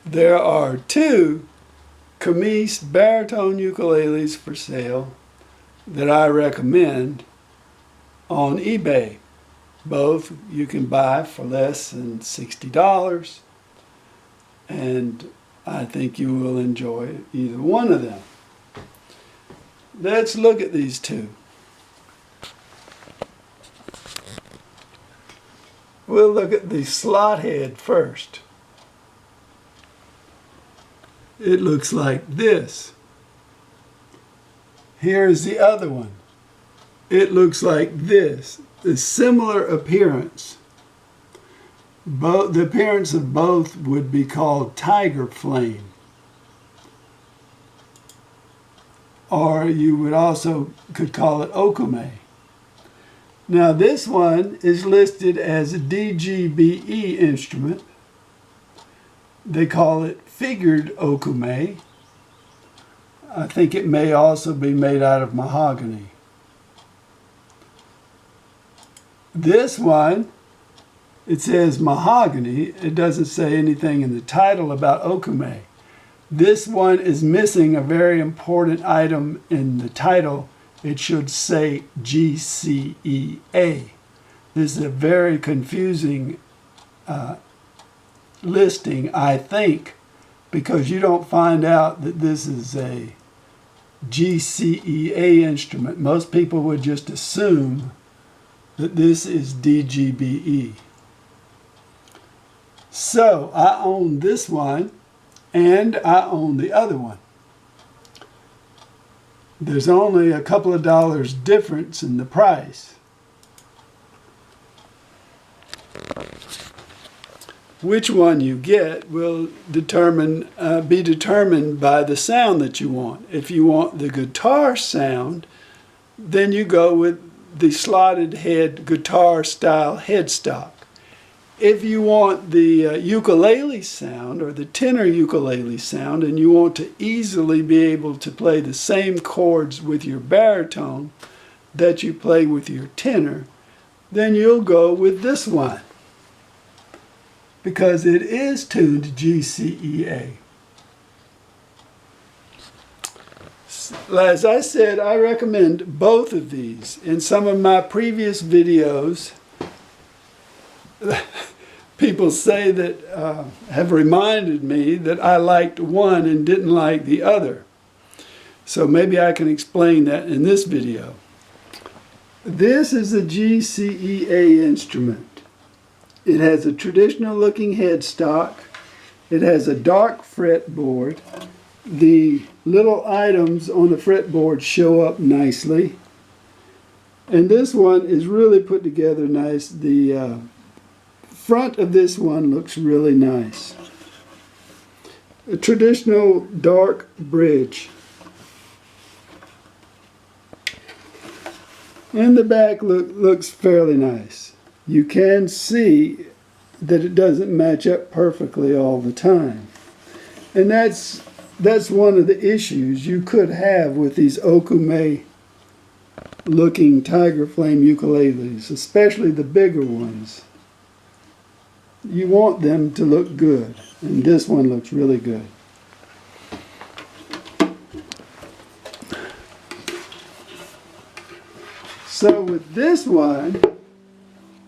There are two Kmise baritone ukuleles for sale that I recommend on eBay. Both you can buy for less than $60, and I think you will enjoy either one of them. Let's look at these two. We'll look at the slot head first. It looks like this. Here's the other one. It looks like this. A similar appearance. The appearance of both would be called tiger flame. Or you would also could call it Okoume. Now this one is listed as a DGBE instrument. They call it figured Okoume. I think it may also be made out of mahogany. This one, it says mahogany. It doesn't say anything in the title about Okoume. This one is missing a very important item in the title. It should say GCEA. This is a very confusing listing, I think, because you don't find out that this is a GCEA instrument. Most people would just assume that this is DGBE. So I own this one and I own the other one. There's only a couple of dollars difference in the price. Which one you get will be determined by the sound that you want. If you want the guitar sound, then you go with the slotted head guitar style headstock. If you want the ukulele sound or the tenor ukulele sound, and you want to easily be able to play the same chords with your baritone that you play with your tenor, then you'll go with this one, because it is tuned to GCEA. As I said, I recommend both of these. In some of my previous videos, people say that have reminded me that I liked one and didn't like the other. So maybe I can explain that in this video. This is a GCEA instrument. It has a traditional looking headstock. It has a dark fretboard. The little items on the fretboard show up nicely. And this one is really put together nice. The front of this one looks really nice. A traditional dark bridge. And the back looks fairly nice. You can see that it doesn't match up perfectly all the time. And that's one of the issues you could have with these Okoume looking tiger flame ukuleles, especially the bigger ones. You want them to look good, and this one looks really good. So with this one,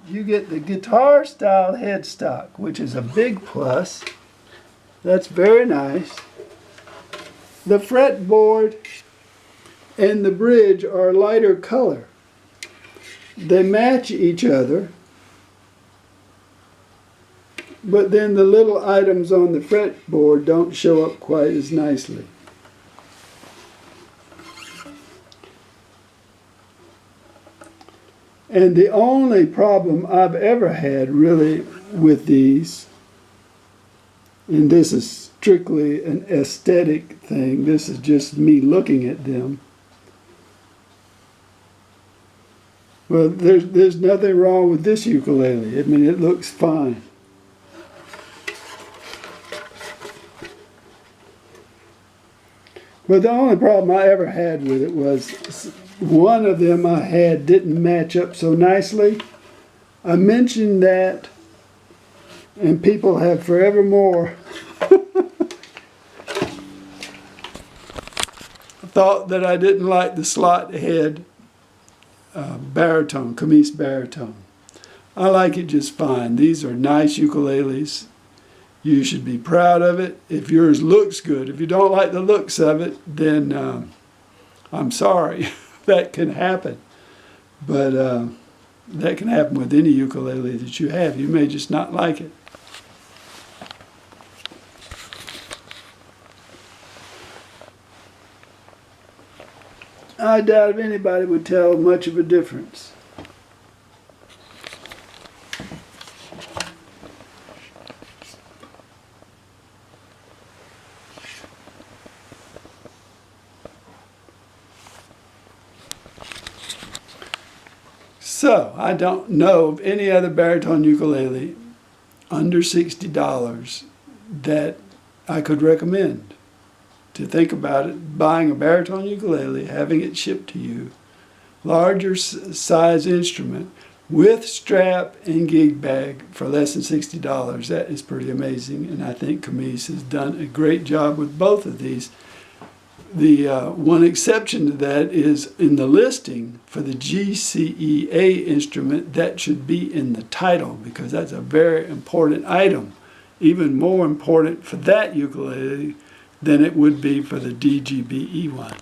you get the guitar style headstock, which is a big plus. That's very nice. The fretboard and the bridge are a lighter color. They match each other, but then the little items on the fretboard don't show up quite as nicely. And the only problem I've ever had really with these, and this is strictly an aesthetic thing, this is just me looking at them. Well, there's nothing wrong with this ukulele. I mean, it looks fine. But the only problem I ever had with it was one of them I had didn't match up so nicely. I mentioned that, and people have forevermore thought that I didn't like the slot head baritone, Kmise baritone. I like it just fine. These are nice ukuleles. You should be proud of it if yours looks good. If you don't like the looks of it, then I'm sorry. That can happen. But that can happen with any ukulele that you have. You may just not like it. I doubt if anybody would tell much of a difference. So, I don't know of any other baritone ukulele under $60 that I could recommend. To think about it, buying a baritone ukulele, having it shipped to you, larger size instrument with strap and gig bag for less than $60. That is pretty amazing, and I think Kmise has done a great job with both of these. The one exception to that is in the listing for the GCEA instrument, that should be in the title because that's a very important item, even more important for that ukulele than it would be for the DGBE one.